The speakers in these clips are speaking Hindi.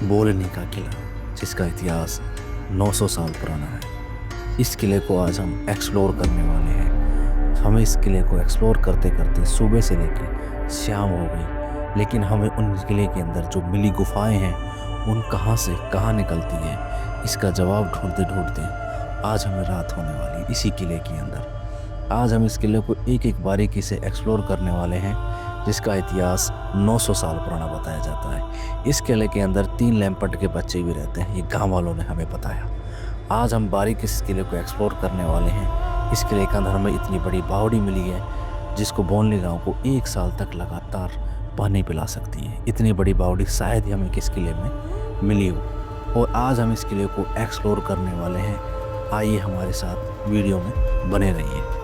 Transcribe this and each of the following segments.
बोलनी का किला, जिसका इतिहास 900 साल पुराना है। इस किले को आज हम एक्सप्लोर करने वाले हैं। हमें इस किले को एक्सप्लोर करते करते सुबह से लेकर शाम हो गई, लेकिन हमें उन किले के अंदर जो मिली गुफाएं हैं उन कहाँ से कहाँ निकलती है, इसका जवाब ढूंढते ढूंढते आज हमें रात होने वाली इसी किले के अंदर। आज हम इस किले को एक एक बारीकी से एक्सप्लोर करने वाले हैं, जिसका इतिहास 900 साल पुराना बताया जाता है। इस किले के अंदर 3 लैंपट के बच्चे भी रहते हैं, ये गांव वालों ने हमें बताया। आज हम बारीकी इस किले को एक्सप्लोर करने वाले हैं। इस किले के अंदर हमें इतनी बड़ी बावड़ी मिली है जिसको बोनली गांव को 1 साल तक लगातार पानी पिला सकती है। इतनी बड़ी बावड़ी शायद ही हमें किस किले में मिली हो। और आज हम इस किले को एक्सप्लोर करने वाले हैं। आइए हमारे साथ वीडियो में बने रहिए।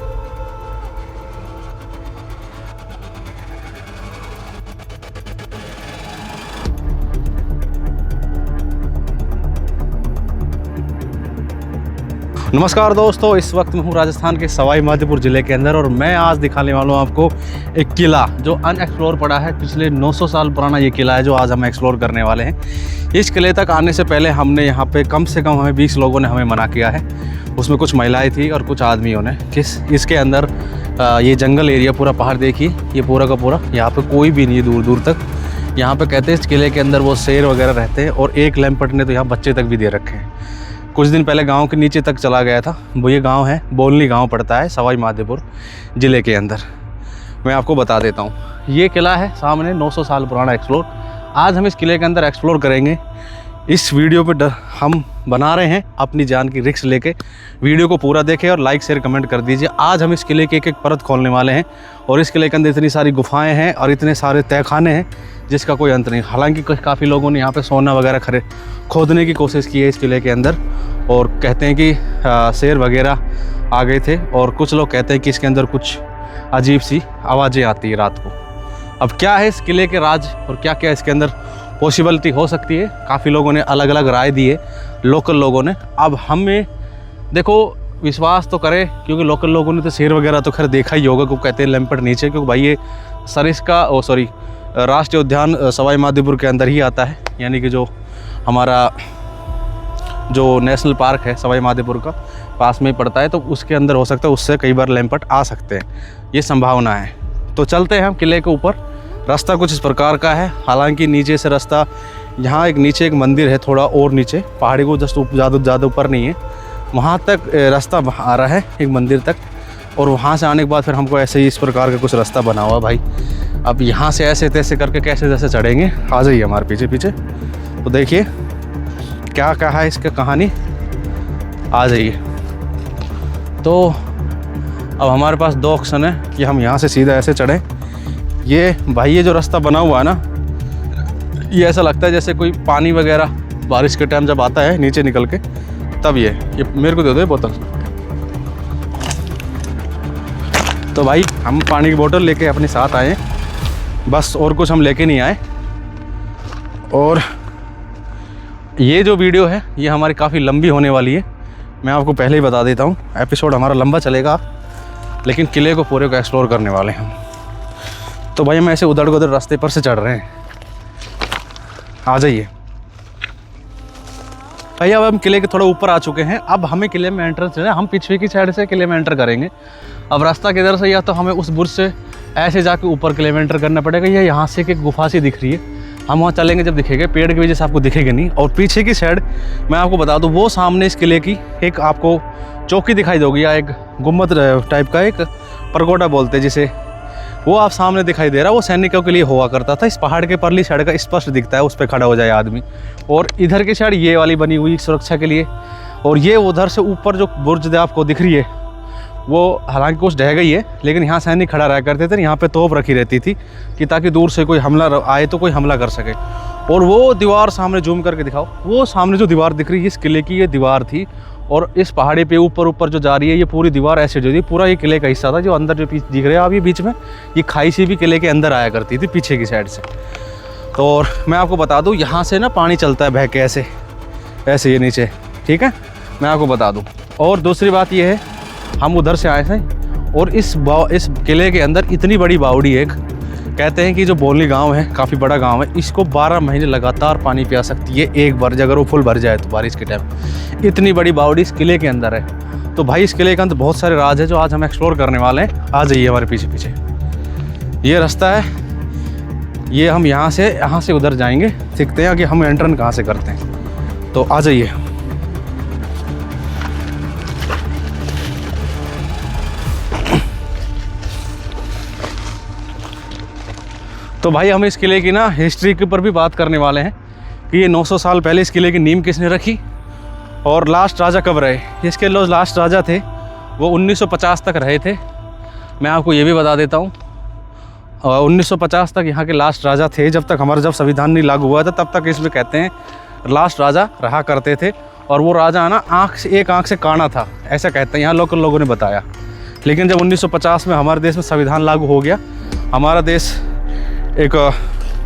नमस्कार दोस्तों, इस वक्त मैं हूँ राजस्थान के सवाई माधोपुर ज़िले के अंदर और मैं आज दिखाने वाला हूँ आपको एक किला जो अनएक्सप्लोर पड़ा है। पिछले 900 साल पुराना ये किला है जो आज हम एक्सप्लोर करने वाले हैं। इस किले तक आने से पहले हमने यहाँ पे कम से कम हमें 20 लोगों ने हमें मना किया है। उसमें कुछ महिलाएँ थी और कुछ आदमियों ने। इसके अंदर ये जंगल एरिया पूरा पहाड़ देखिए, ये पूरा का पूरा, यहाँ पर कोई भी नहीं है दूर दूर तक। यहाँ पर कहते हैं इस किले के अंदर वो शेर वगैरह रहते हैं और एक लैंपट ने तो यहाँ बच्चे तक भी दे रखे हैं। कुछ दिन पहले गांव के नीचे तक चला गया था। वो ये गांव है, बोनली गांव पड़ता है सवाई माधोपुर ज़िले के अंदर। मैं आपको बता देता हूँ, ये किला है सामने 900 साल पुराना एक्सप्लोर। आज हम इस किले के अंदर एक्सप्लोर करेंगे। इस वीडियो पे हम बना रहे हैं अपनी जान की रिस्क लेके। वीडियो को पूरा देखें और लाइक शेयर कमेंट कर दीजिए। आज हम इस किले की एक एक परत खोलने वाले हैं और इस किले के अंदर इतनी सारी गुफाएँ हैं और इतने सारे तहखाने हैं जिसका कोई अंत नहीं। हालांकि काफ़ी लोगों ने यहाँ पे सोना वगैरह खोदने की कोशिश की है इस किले के अंदर, और कहते हैं कि शेर वगैरह आ गए थे, और कुछ लोग कहते हैं कि इसके अंदर कुछ अजीब सी आवाज़ें आती है रात को। अब क्या है इस किले के राज और क्या क्या इसके अंदर पॉसिबिलिटी हो सकती है, काफ़ी लोगों ने अलग अलग राय दी है, लोकल लोगों ने। अब हमें देखो विश्वास तो करें, क्योंकि लोकल लोगों ने तो शेर वगैरह तो खैर देखा ही होगा, क्योंकि कहते हैं लैंपट नीचे, क्योंकि भाई ये राष्ट्रीय उद्यान सवाई माधोपुर के अंदर ही आता है। यानी कि जो हमारा जो नेशनल पार्क है सवाई माधोपुर का पास में ही पड़ता है, तो उसके अंदर हो सकता है उससे कई बार लैंपट आ सकते हैं, ये संभावना है। तो चलते हैं हम किले के ऊपर। रास्ता कुछ इस प्रकार का है। हालांकि नीचे से रास्ता, यहाँ एक नीचे एक मंदिर है, थोड़ा और नीचे पहाड़ी को जस्ट ज़्यादा ऊपर नहीं है, वहाँ तक रास्ता आ रहा है एक मंदिर तक। और वहाँ से आने के बाद फिर हमको ऐसे ही इस प्रकार का कुछ रास्ता बना हुआ भाई। अब यहाँ से ऐसे तैसे करके कैसे जैसे चढ़ेंगे, आ जाइए हमारे पीछे पीछे। तो देखिए क्या कहा है इसका कहानी, आ जाइए। तो अब हमारे पास 2 ऑप्शन है कि हम यहाँ से सीधा ऐसे चढ़ें। ये भाई ये जो रास्ता बना हुआ है ना, ये ऐसा लगता है जैसे कोई पानी वगैरह बारिश के टाइम जब आता है नीचे निकल के, तब ये मेरे को दे दो ये बोतल। तो भाई हम पानी की बोतल लेके अपने साथ आए, बस और कुछ हम लेके नहीं आए। और ये जो वीडियो है ये हमारी काफ़ी लंबी होने वाली है, मैं आपको पहले ही बता देता हूँ। एपिसोड हमारा लंबा चलेगा, लेकिन किले को पूरे को एक्सप्लोर करने वाले हैं हम। तो भाई हम ऐसे उधर उधर रास्ते पर से चढ़ रहे हैं, आ जाइए भाई। अब हम किले के थोड़ा ऊपर आ चुके हैं। अब हमें किले में एंट्रेंस है, हम पीछे की साइड से किले में एंटर करेंगे। अब रास्ता किधर से, या तो हमें उस बुर्ज से ऐसे जाके ऊपर किले में एंटर करना पड़ेगा, या यहाँ से एक गुफा सी दिख रही है, हम वहाँ चलेंगे जब दिखेगा। पेड़ की वजह से आपको दिखेगा नहीं। और पीछे की साइड मैं आपको बता दूँ, वो सामने इस किले की एक आपको चौकी दिखाई दोगी, या एक गुम्बद टाइप का एक परगोडा बोलते हैं जिसे, वो आप सामने दिखाई दे रहा है। वो सैनिकों के लिए हुआ करता था। इस पहाड़ के परली साइड का स्पष्ट दिखता है, उस पर खड़ा हो जाए आदमी। और इधर की साइड ये वाली बनी हुई सुरक्षा के लिए। और ये उधर से ऊपर जो बुर्ज आपको दिख रही है, वो हालांकि कुछ ढह गई है, लेकिन यहाँ सैनिक खड़ा रहा करते थे। यहाँ पे तोप रखी रहती थी कि ताकि दूर से कोई हमला आए तो कोई हमला कर सके। और वो दीवार सामने जूम करके दिखाओ, वो सामने जो दीवार दिख रही है इस किले की, ये दीवार थी। और इस पहाड़ी पे ऊपर जो जा रही है, ये पूरी दीवार ऐसे जो थी, पूरा ये किले का हिस्सा था। जो अंदर जो पीछे दिख रहा है अभी बीच में, ये खाई सी भी किले के अंदर आया करती थी पीछे की साइड से। तो और मैं आपको बता दूँ, यहाँ से ना पानी चलता है बह के ऐसे ऐसे ये नीचे, ठीक है, मैं आपको बता दूँ। और दूसरी बात ये है, हम उधर से आए थे और इस किले के अंदर इतनी बड़ी बावड़ी है, कहते हैं कि जो बोली गांव है काफ़ी बड़ा गांव है, इसको 12 महीने लगातार पानी पिया सकती है एक बार, अगर वो फुल भर जाए तो बारिश के टाइम। इतनी बड़ी बावड़ी इस किले के अंदर है। तो भाई इस किले के अंदर बहुत सारे राज है जो आज हम एक्सप्लोर करने वाले हैं। आ जाइए हमारे पीछे पीछे, ये रास्ता है, ये हम यहाँ से उधर जाएंगे, सीखते हैं कि हम एंट्रेंस कहाँ से करते हैं। तो आ जाइए। तो भाई हम इस किले की ना हिस्ट्री के ऊपर भी बात करने वाले हैं कि ये 900 साल पहले इस किले की नींव किसने रखी और लास्ट राजा कब रहे। इसके जो लास्ट राजा थे वो 1950 तक रहे थे। मैं आपको ये भी बता देता हूँ, 1950 तक यहाँ के लास्ट राजा थे। जब संविधान नहीं लागू हुआ था तब तक इसमें कहते हैं लास्ट राजा रहा करते थे। और वो राजा है ना एक आँख से काना था, ऐसा कहते हैं यहाँ लोकल लोगों ने बताया। लेकिन जब 1950 में हमारे देश में संविधान लागू हो गया, हमारा देश एक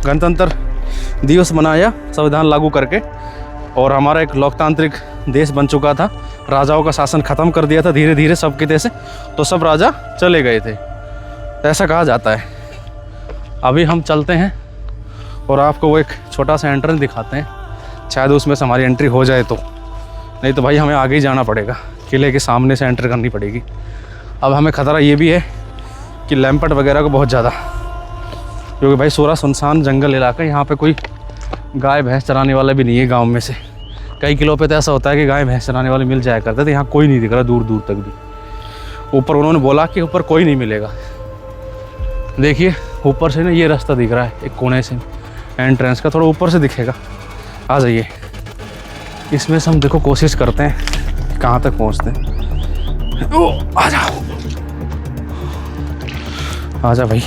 गणतंत्र दिवस मनाया संविधान लागू करके, और हमारा एक लोकतांत्रिक देश बन चुका था। राजाओं का शासन ख़त्म कर दिया था धीरे धीरे सब किते से, तो सब राजा चले गए थे, ऐसा कहा जाता है। अभी हम चलते हैं और आपको वो एक छोटा सा एंट्रेंस दिखाते हैं, शायद उसमें से हमारी एंट्री हो जाए तो, नहीं तो भाई हमें आगे ही जाना पड़ेगा, किले के सामने से एंट्री करनी पड़ेगी। अब हमें ख़तरा ये भी है कि लैंपट वगैरह को बहुत ज़्यादा, क्योंकि भाई पूरा सुनसान जंगल इलाका है, यहाँ पे कोई गाय भैंस चराने वाला भी नहीं है गांव में से। कई किलो पे तो ऐसा होता है कि गाय भैंस चराने वाले मिल जाया करते थे, यहाँ कोई नहीं दिख रहा दूर दूर तक भी। ऊपर उन्होंने बोला कि ऊपर कोई नहीं मिलेगा। देखिए ऊपर से ना ये रास्ता दिख रहा है एक कोने से एंट्रेंस का, थोड़ा ऊपर से दिखेगा। आ जाइए, इसमें से हम देखो कोशिश करते हैं कहाँ तक पहुँचते हैं। ओ आ जाओ, आ जा भाई।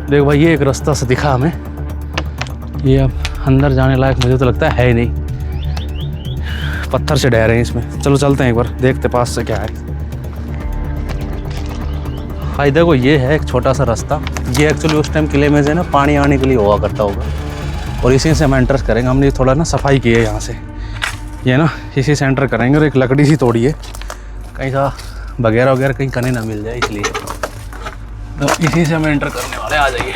देखो भाई ये एक रास्ता से दिखा हमें, ये अब अंदर जाने लायक मुझे तो लगता है नहीं, पत्थर से डह रहे हैं इसमें। चलो चलते हैं एक बार, देखते पास से क्या है। भाई देखो ये है एक छोटा सा रास्ता, ये एक्चुअली उस टाइम किले में से ना पानी आने के लिए हुआ करता होगा, और इसी से हम एंटर करेंगे। हमने थोड़ा ना सफाई की है यहाँ से, ये ना इसी से एंटर करेंगे। और एक लकड़ी सी तोड़ी है, कहीं सा वगैरह वगैरह कहीं कने ना मिल जाए, इसलिए तो इसी से हम एंटर करने वाले। आ जाइए।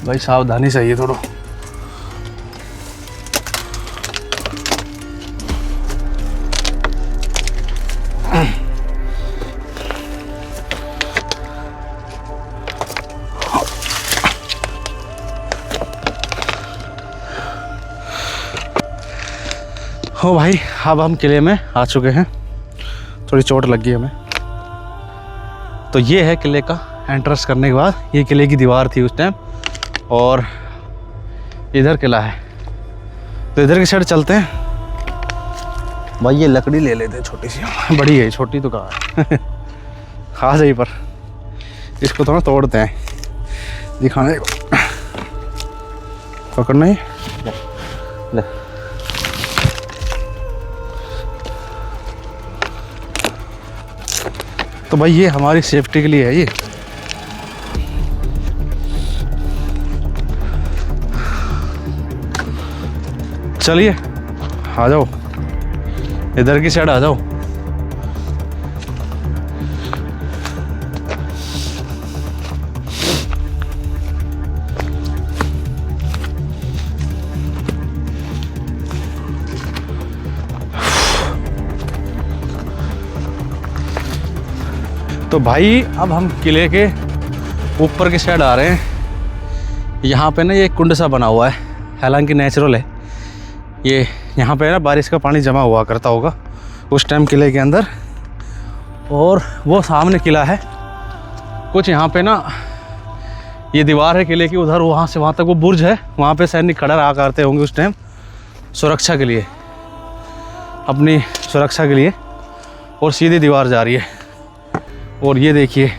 भाई सावधानी चाहिए थोड़ा। हो भाई अब हम किले में आ चुके हैं, थोड़ी चोट लगी हमें। तो ये है किले का एंट्रेंस करने के बाद, ये किले की दीवार थी उस टाइम, और इधर किला है। तो इधर की साइड चलते हैं। भाई ये लकड़ी ले लेते हैं छोटी सी, बड़ी है छोटी तो कहाँ है। आ जाइए, पर इसको थोड़ा तोड़ते हैं, दिखाने को। पकड़ना ही ले। तो भाई ये हमारी सेफ्टी के लिए है। ये चलिए आ जाओ, इधर की साइड आ जाओ। तो भाई अब हम किले के ऊपर की साइड आ रहे हैं। यहाँ पे ना ये कुंड सा बना हुआ है, हालांकि नेचुरल है। ये यहाँ पे ना बारिश का पानी जमा हुआ करता होगा उस टाइम किले के अंदर। और वो सामने किला है कुछ, यहाँ पे ना ये दीवार है किले की, उधर वहाँ से वहाँ तक वो बुर्ज है, वहाँ पे सैनिक खड़ा रहा करते होंगे उस टाइम सुरक्षा के लिए, अपनी सुरक्षा के लिए। और सीधी दीवार जा रही है। और ये देखिए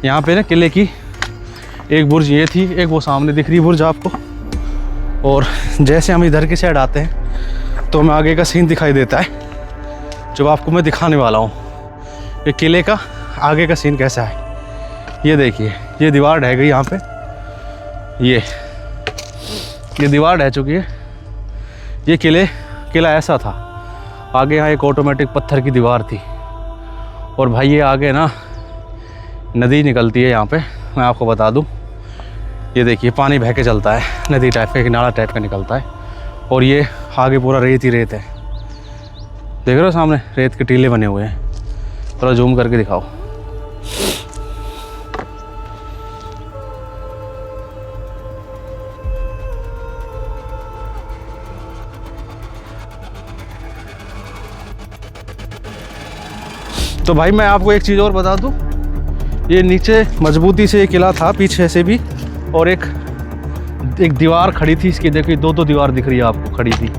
यहाँ पे ना किले की एक बुर्ज ये थी, एक वो सामने दिख रही बुर्ज आपको। और जैसे हम इधर की साइड आते हैं तो हमें आगे का सीन दिखाई देता है जो आपको मैं दिखाने वाला हूँ। ये किले का आगे का सीन कैसा है। ये देखिए, ये दीवार ढह गई यहाँ पे, ये दीवार ढह चुकी है। ये किला ऐसा था, आगे यहाँ एक ऑटोमेटिक पत्थर की दीवार थी। और भाई ये आगे ना नदी निकलती है यहाँ पे, मैं आपको बता दूँ। ये देखिए पानी बह के चलता है, नदी टाइप का, किनारा टाइप का निकलता है। और ये आगे पूरा रेत ही रेत है, देख रहे हो सामने रेत के टीले बने हुए हैं। थोड़ा जूम करके दिखाओ। तो भाई मैं आपको एक चीज़ और बता दूं, ये नीचे मजबूती से ये किला था, पीछे से भी, और एक दीवार खड़ी थी इसकी। देखिए दो दीवार दिख रही है आपको खड़ी थी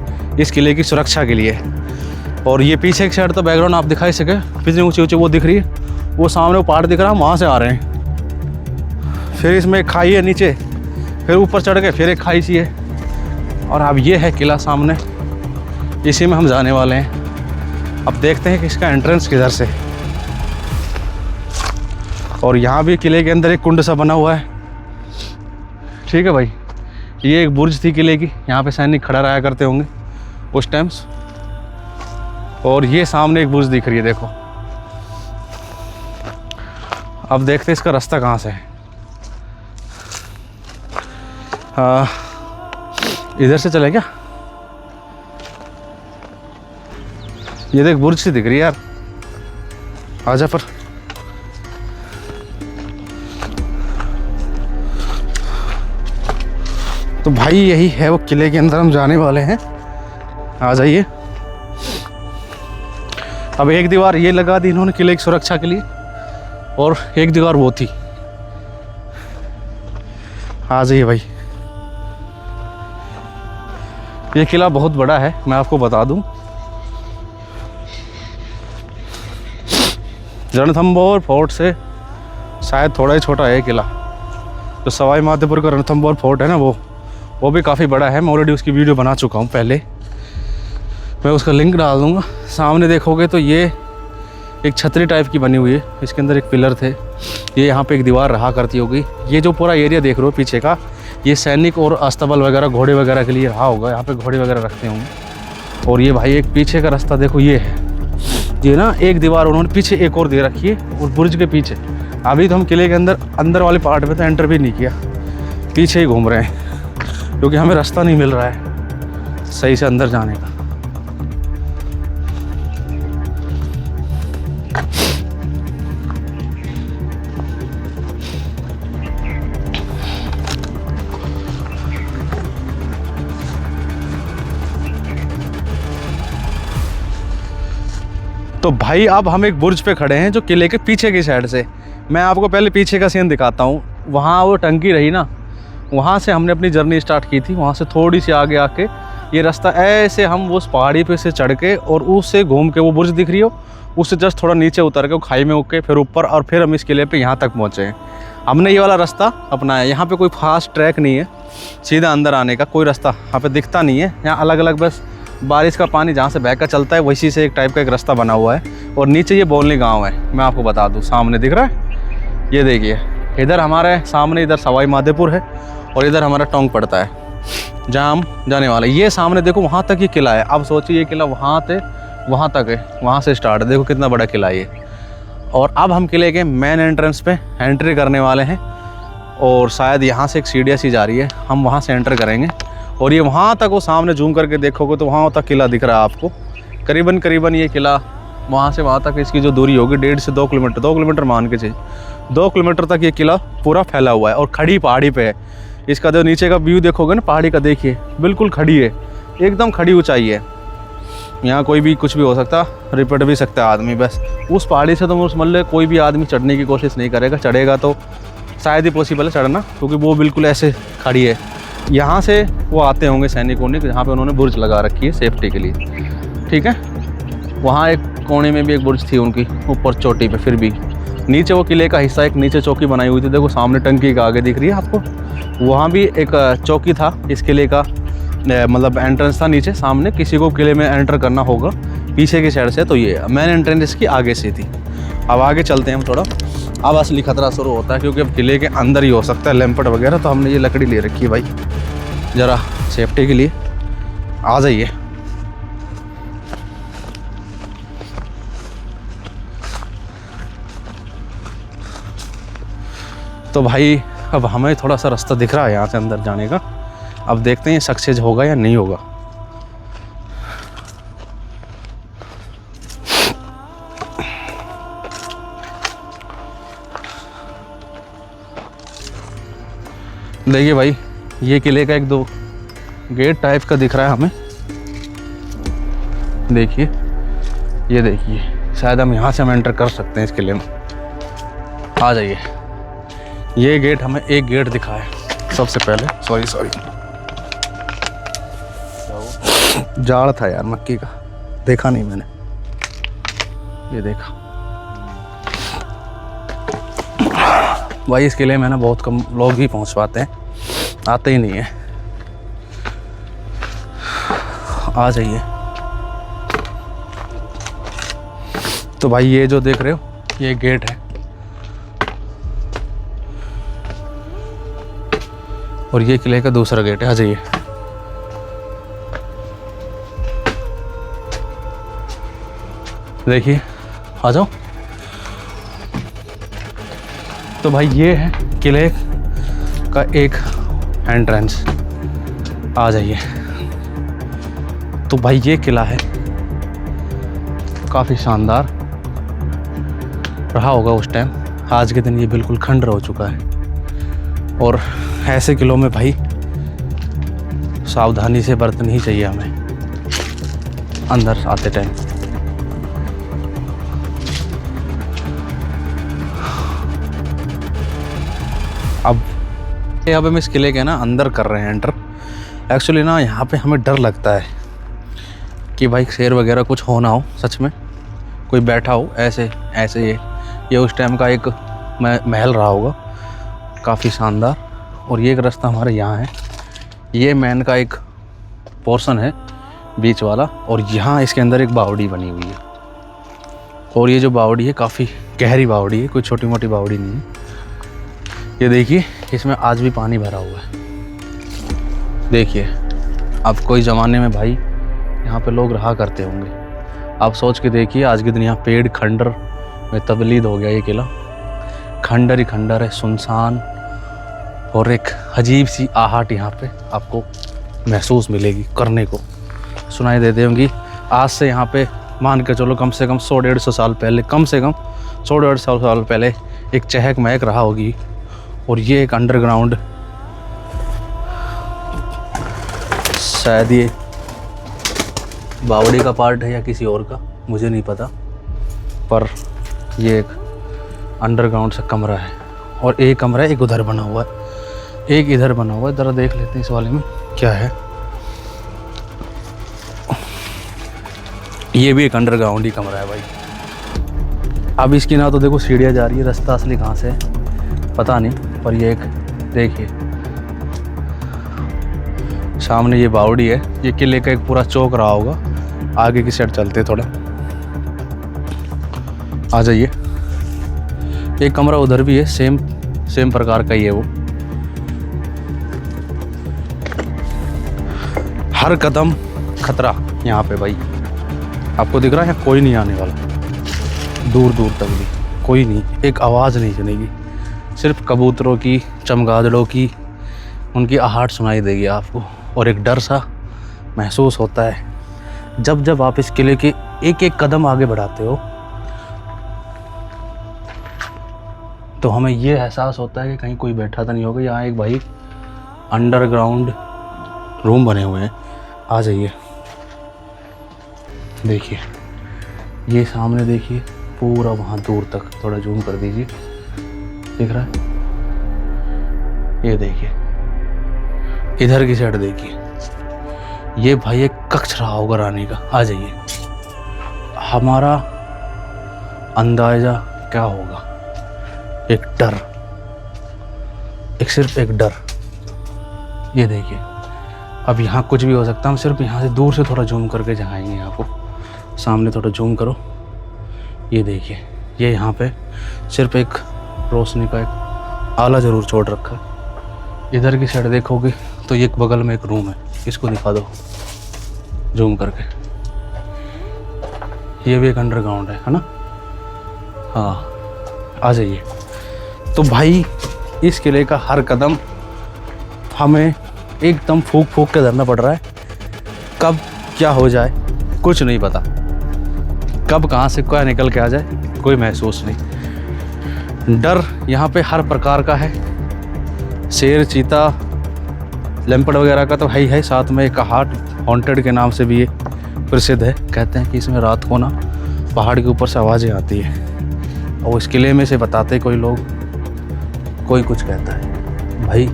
इस किले की सुरक्षा के लिए। और ये पीछे एक साइड तो बैकग्राउंड आप दिखाई सके, पीछे ऊंचे वो दिख रही है, वो सामने वो पहाड़ दिख रहा है, वहाँ से आ रहे हैं। फिर इसमें एक खाई है नीचे, फिर ऊपर चढ़ के फिर एक खाई सी है। और अब ये है किला सामने, इसी में हम जाने वाले हैं। अब देखते हैं कि इसका एंट्रेंस किधर से। और यहाँ भी किले के अंदर एक कुंड सा बना हुआ है, ठीक है भाई। ये एक बुर्ज थी किले की, यहाँ पे सैनिक खड़ा रहा करते होंगे उस टाइम्स। और ये सामने एक बुर्ज दिख रही है, देखो। अब देखते हैं इसका रास्ता कहाँ से है। इधर से चले क्या? ये देख बुर्ज सी दिख रही है यार, आजा पर। तो भाई यही है वो किले के अंदर हम जाने वाले हैं, आ जाइए। अब एक दीवार ये लगा दी इन्होंने किले की सुरक्षा के लिए, और एक दीवार वो थी। आ जाइए भाई। ये किला बहुत बड़ा है, मैं आपको बता दूं। रणथंभौर फोर्ट से शायद थोड़ा ही छोटा है किला। जो सवाई माधोपुर का रणथंभौर फोर्ट है ना, वो भी काफ़ी बड़ा है। मैं ऑलरेडी उसकी वीडियो बना चुका हूँ पहले, मैं उसका लिंक डाल दूँगा। सामने देखोगे तो ये एक छतरी टाइप की बनी हुई है, इसके अंदर एक पिलर थे। ये यहाँ पे एक दीवार रहा करती होगी। ये जो पूरा एरिया देख रहे हो पीछे का, ये सैनिक और अस्तबल वगैरह घोड़े वगैरह के लिए रहा होगा। यहाँ पे घोड़े वगैरह रखते होंगे। और ये भाई एक पीछे का रास्ता देखो, ये है। ये ना एक दीवार उन्होंने पीछे एक और दे रखी है, और बुर्ज के पीछे। अभी तो हम किले के अंदर वाले पार्ट में तो एंटर भी नहीं किया, पीछे ही घूम रहे हैं, क्योंकि हमें रास्ता नहीं मिल रहा है सही से अंदर जाने का। तो भाई अब हम एक बुर्ज पे खड़े हैं जो किले के पीछे की साइड से। मैं आपको पहले पीछे का सीन दिखाता हूँ। वहाँ वो टंकी रही ना, वहाँ से हमने अपनी जर्नी स्टार्ट की थी। वहाँ से थोड़ी सी आगे आके ये रास्ता ऐसे हम उस पहाड़ी पे से चढ़ के और उससे घूम के, वो बुर्ज दिख रही हो उससे जस्ट थोड़ा नीचे उतर के, वो खाई में उग के फिर ऊपर, और फिर हम इस किले पे यहाँ तक पहुँचे हैं। हमने ये वाला रास्ता अपनाया। यहाँ पे कोई फास्ट ट्रैक नहीं है, सीधा अंदर आने का कोई रास्ता यहाँ पे दिखता नहीं है। यहाँ अलग अलग बस बारिश का पानी जहाँ से बहकर चलता है, वैसी से एक टाइप का एक रास्ता बना हुआ है। और नीचे ये बोलनी गाँव है। मैं आपको बता दूँ, सामने दिख रहा है, ये देखिए इधर हमारे सामने, इधर सवाई माधोपुर है और इधर हमारा टोंक पड़ता है जहाँ हम जाने वाले। ये सामने देखो, वहाँ तक ये किला है। अब सोचिए ये किला वहाँ तक है, वहाँ से स्टार्ट है। देखो कितना बड़ा किला है ये। और अब हम किले के मेन एंट्रेंस पे एंट्री करने वाले हैं, और शायद यहाँ से एक सीढ़ियाँ सी जा रही है, हम वहाँ से एंटर करेंगे। और ये वहाँ तक, वो सामने जूम करके देखोगे तो वहाँ तक किला दिख रहा है आपको। करीबन ये किला वहाँ से वहाँ तक इसकी जो दूरी होगी 1.5 से 2 किलोमीटर, 2 किलोमीटर मान के चलिए, 2 किलोमीटर तक ये किला पूरा फैला हुआ है और खड़ी पहाड़ी पे है। इसका जो नीचे का व्यू देखोगे ना पहाड़ी का, देखिए बिल्कुल खड़ी है, एकदम खड़ी ऊंचाई है। यहाँ कोई भी कुछ भी हो सकता, रिपट भी सकता है आदमी। बस उस पहाड़ी से तो मतलब कोई भी आदमी चढ़ने की कोशिश नहीं करेगा, चढ़ेगा तो शायद ही पॉसिबल है चढ़ना, क्योंकि वो बिल्कुल ऐसे खड़ी है। यहाँ से वो आते होंगे सैनिकों ने, जहाँ पे उन्होंने बुर्ज लगा रखी है सेफ्टी के लिए, ठीक है। वहाँ एक कोने में भी एक बुर्ज थी उनकी, ऊपर चोटी पे। फिर भी नीचे वो किले का हिस्सा, एक नीचे चौकी बनाई हुई थी, देखो सामने टंकी का आगे दिख रही है आपको। वहाँ भी एक चौकी था इस किले का, मतलब एंट्रेंस था नीचे सामने। किसी को किले में एंटर करना होगा पीछे की साइड से, तो ये मेन एंट्रेंस इसकी आगे से थी। अब आगे चलते हैं हम थोड़ा। अब असली खतरा शुरू होता है क्योंकि अब किले के अंदर ही हो सकता है लैंपट वगैरह, तो हमने ये लकड़ी ले रखी है भाई ज़रा सेफ्टी के लिए। आ जाइए। तो भाई अब हमें थोड़ा सा रास्ता दिख रहा है यहाँ से अंदर जाने का। अब देखते हैं सक्सेस होगा या नहीं होगा। देखिए भाई, ये किले का एक दो गेट टाइप का दिख रहा है हमें। देखिए, ये देखिए, शायद हम यहाँ से हम एंटर कर सकते हैं इस किले में। आ जाइए। ये गेट हमें एक गेट दिखा है सबसे पहले। सॉरी जाड़ था यार मक्की का, देखा नहीं मैंने। ये देखा भाई, इस किले में ना बहुत कम लोग ही पहुंच पाते हैं, आते ही नहीं है। आ जाइए। तो भाई ये जो देख रहे हो ये गेट है, और ये किले का दूसरा गेट है। आ जाइए। देखिए, आ जाओ। तो भाई ये है किले का एक एंट्रेंस। आ जाइए। तो भाई ये किला है, काफ़ी शानदार रहा होगा उस टाइम। आज के दिन ये बिल्कुल खंडर हो चुका है। और ऐसे किलों में भाई सावधानी से बरतनी ही चाहिए हमें अंदर आते टाइम। अब हम इस किले के ना अंदर कर रहे हैं एंटर। एक्चुअली ना यहाँ पे हमें डर लगता है कि भाई शेर वगैरह कुछ हो ना हो, सच में कोई बैठा हो ऐसे ये उस टाइम का एक महल रहा होगा, काफ़ी शानदार। और ये एक रास्ता हमारे यहाँ है, ये मैन का एक पोर्शन है बीच वाला, और यहाँ इसके अंदर एक बावड़ी बनी हुई है। और ये जो बावड़ी है काफ़ी गहरी बावड़ी है, कोई छोटी मोटी बावड़ी नहीं है। ये देखिए, इसमें आज भी पानी भरा हुआ है। देखिए, अब कोई ज़माने में भाई यहाँ पे लोग रहा करते होंगे। आप सोच के देखिए, आज के दिन यहाँ पेड़ खंडर में तब्दील हो गया। ये किला खंडर ही खंडर है, सुनसान, और एक अजीब सी आहट यहाँ पे आपको महसूस मिलेगी, करने को सुनाई देती होंगी। आज से यहाँ पे मान के चलो कम से कम 100-150 साल पहले, कम से कम 100-150 साल पहले एक चहक महक रहा होगी। और ये एक अंडरग्राउंड, शायद ये बावड़ी का पार्ट है या किसी और का, मुझे नहीं पता, पर ये एक अंडरग्राउंड सा कमरा है। और एक कमरा एक उधर बना हुआ है, एक इधर बना हुआ है। ज़रा देख लेते हैं इस वाले में क्या है। ये भी एक अंडरग्राउंड ही कमरा है भाई। अब इसकी ना तो देखो सीढ़ियाँ जा रही है, रास्ता असली कहाँ से है पता नहीं, पर ये एक देखिए सामने ये बावड़ी है। ये किले का एक पूरा चौक रहा होगा। आगे की साइड चलते थोड़ा। आ जाइए। एक कमरा उधर भी है, सेम प्रकार का ही है वो। हर कदम खतरा यहाँ पे भाई, आपको दिख रहा है कोई नहीं आने वाला, दूर दूर तक भी कोई नहीं, एक आवाज़ नहीं सुनेगी, सिर्फ कबूतरों की, चमगादड़ों की, उनकी आहट सुनाई देगी आपको। और एक डर सा महसूस होता है जब आप इस किले के एक एक कदम आगे बढ़ाते हो, तो हमें ये एहसास होता है कि कहीं कोई बैठा तो नहीं होगा। यहाँ एक भाई अंडरग्राउंड रूम बने हुए हैं। आ जाइए। देखिए, ये सामने देखिए, पूरा वहाँ दूर तक, थोड़ा जूम कर दीजिए, दिख रहा है? ये देखिए, इधर की साइड देखिए, ये भाई एक कक्ष रहा होगा रानी का। आ जाइए। हमारा अंदाजा क्या होगा? एक डर, सिर्फ एक डर। ये देखिए, अब यहाँ कुछ भी हो सकता है। हम सिर्फ यहाँ से दूर से थोड़ा जूम करके दिखाएंगे आपको। सामने थोड़ा जूम करो, ये देखिए, ये यहाँ पे सिर्फ एक रोशनी का एक आला ज़रूर छोड़ रखा है। इधर की साइड देखोगे तो ये बगल में एक रूम है, इसको दिखा दो जूम करके। ये भी एक अंडरग्राउंड है ना। हाँ, आ जाइए। तो भाई इस किले का हर कदम हमें एकदम फूक फूक के धरना पड़ रहा है। कब क्या हो जाए कुछ नहीं पता, कब कहाँ से क्या निकल के आ जाए कोई महसूस नहीं। डर यहाँ पे हर प्रकार का है, शेर, चीता, लेम्पर्ड वगैरह का तो है, साथ में एक हार्ट हॉन्टेड के नाम से भी ये प्रसिद्ध है। कहते हैं कि इसमें रात को ना पहाड़ के ऊपर से आवाज़ें आती है और इस किले में से बताते कोई लोग, कोई कुछ कहता है। भाई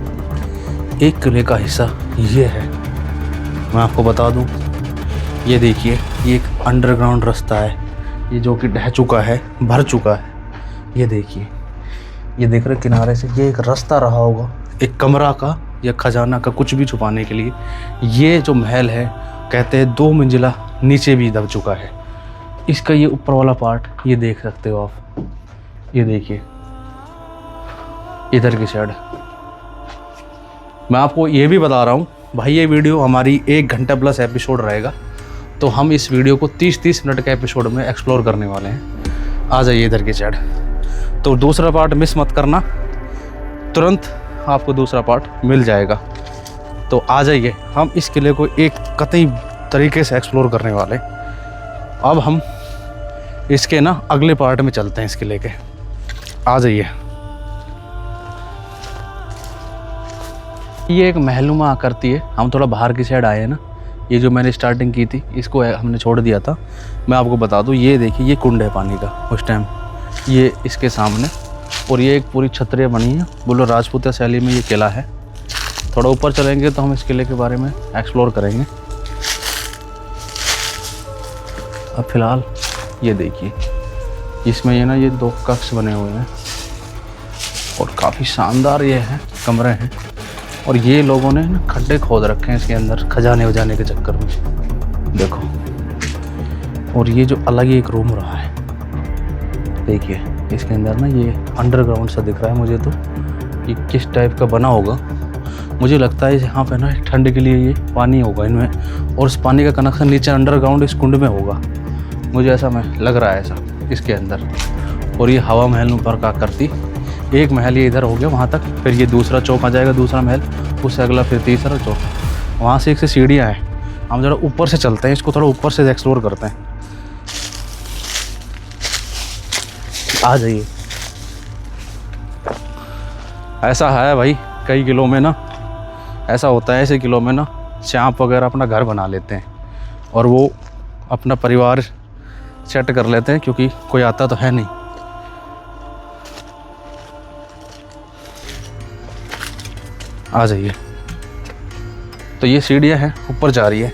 एक किले का हिस्सा ये है, मैं आपको बता दूं। ये देखिए, ये एक अंडरग्राउंड रास्ता है, ये जो कि ढह चुका है, भर चुका है। ये देखिए, ये देख रहे किनारे से, ये एक रास्ता रहा होगा एक कमरा का या खजाना का, कुछ भी छुपाने के लिए। ये जो महल है कहते हैं 2 मंजिला नीचे भी दब चुका है। इसका ये ऊपर वाला पार्ट ये देख सकते हो आप, ये देखिए इधर की साइड। मैं आपको ये भी बता रहा हूँ भाई, ये वीडियो हमारी 1 घंटा प्लस एपिसोड रहेगा, तो हम इस वीडियो को 30-30 मिनट के एपिसोड में एक्सप्लोर करने वाले हैं। आ जाइए इधर की साइड। तो दूसरा पार्ट मिस मत करना, तुरंत आपको दूसरा पार्ट मिल जाएगा। तो आ जाइए, हम इस किले को एक कतई तरीके से एक्सप्लोर करने वाले। अब हम इसके ना अगले पार्ट में चलते हैं इस किले के। आ जाइए। ये एक महलनुमा आकृति है। हम थोड़ा बाहर की साइड आए हैं ना, ये जो मैंने स्टार्टिंग की थी इसको हमने छोड़ दिया था। मैं आपको बता दूं, ये देखिए ये कुंड है पानी का उस टाइम, ये इसके सामने, और ये एक पूरी छतरियाँ बनी है। बोलो राजपूत शैली में ये किला है। थोड़ा ऊपर चलेंगे तो हम इस किले के बारे में एक्सप्लोर करेंगे। अब फिलहाल ये देखिए, इसमें ये ना ये 2 कक्ष बने हुए हैं और काफ़ी शानदार ये है कमरे हैं। और ये लोगों ने ना खड्डे खोद रखे हैं इसके अंदर खजाने वजाने के चक्कर में, देखो। और ये जो अलग ही एक रूम रहा है, देखिए इसके अंदर ना ये अंडरग्राउंड सा दिख रहा है मुझे। तो ये किस टाइप का बना होगा, मुझे लगता है यहाँ पे ना ठंड के लिए ये पानी होगा इनमें, और उस पानी का कनेक्शन नीचे अंडरग्राउंड इस कुंड में होगा, मुझे ऐसा लग रहा है ऐसा इसके अंदर। और ये हवा महल ऊपर का करती, एक महल ये इधर हो गया वहाँ तक, फिर ये दूसरा चौक आ जाएगा, दूसरा महल, उससे अगला फिर तीसरा चौक, वहाँ से एक से सीढ़ियाँ हैं। हम ज़रा ऊपर से चलते हैं, इसको थोड़ा ऊपर से एक्सप्लोर करते हैं। आ जाइए। ऐसा है भाई, कई किलों में ना ऐसा होता है, ऐसे किलों में ना सांप वगैरह अपना घर बना लेते हैं और वो अपना परिवार सेट कर लेते हैं, क्योंकि कोई आता तो है नहीं। आ जाइए। तो ये सीढ़ियाँ हैं, ऊपर जा रही है,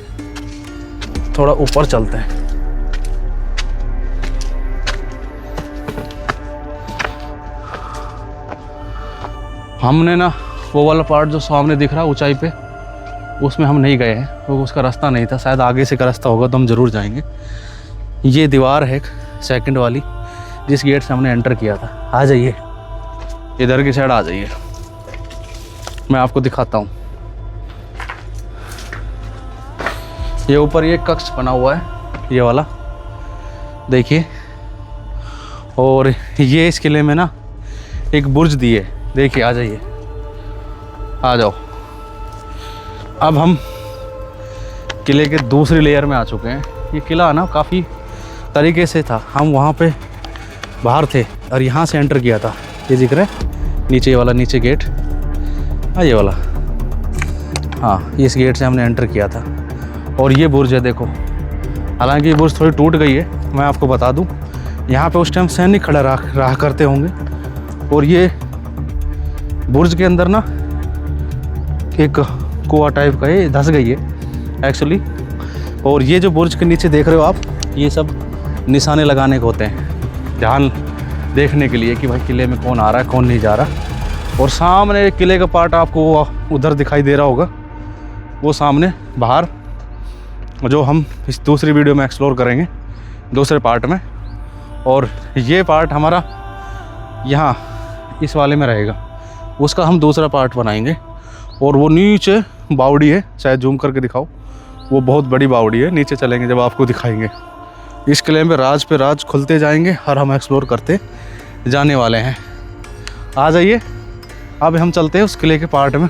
थोड़ा ऊपर चलते हैं। हमने ना वो वाला पार्ट जो सामने दिख रहा है ऊंचाई पे, उसमें हम नहीं गए हैं, वो उसका रास्ता नहीं था, शायद आगे से का रास्ता होगा तो हम ज़रूर जाएंगे। ये दीवार है सेकंड वाली, जिस गेट से हमने एंटर किया था। आ जाइए इधर की साइड, आ जाइए, मैं आपको दिखाता हूँ। ये ऊपर ये कक्ष बना हुआ है, ये वाला देखिए। और ये इस किले में ना एक बुर्ज दी है, देखिए। आ जाइए, आ जाओ। अब हम किले के दूसरी लेयर में आ चुके हैं। ये किला ना काफ़ी तरीके से था, हम वहाँ पे बाहर थे और यहाँ से एंटर किया था। ये दिख रहा है नीचे, ये वाला नीचे गेट, हाँ ये वाला, हाँ इस गेट से हमने एंटर किया था। और ये बुर्ज है देखो, हालांकि ये बुर्ज थोड़ी टूट गई है। मैं आपको बता दूं, यहाँ पे उस टाइम सैनिक खड़ा रहा करते होंगे। और ये बुर्ज के अंदर ना एक कुआं टाइप का ये धंस गई है एक्चुअली। और ये जो बुर्ज के नीचे देख रहे हो आप, ये सब निशाने लगाने को होते हैं, ध्यान देखने के लिए कि भाई किले में कौन आ रहा है कौन नहीं जा रहा। और सामने किले का पार्ट आपको उधर दिखाई दे रहा होगा, वो सामने बाहर, जो हम इस दूसरी वीडियो में एक्सप्लोर करेंगे दूसरे पार्ट में। और ये पार्ट हमारा यहाँ इस वाले में रहेगा, उसका हम दूसरा पार्ट बनाएंगे। और वो नीचे बावड़ी है, शायद जूम करके दिखाओ, वो बहुत बड़ी बावड़ी है, नीचे चलेंगे जब आपको दिखाएंगे। इस किले में पे राज खुलते जाएंगे और हम एक्सप्लोर करते जाने वाले हैं। आ जाइए, अब हम चलते हैं उस किले के पार्ट में।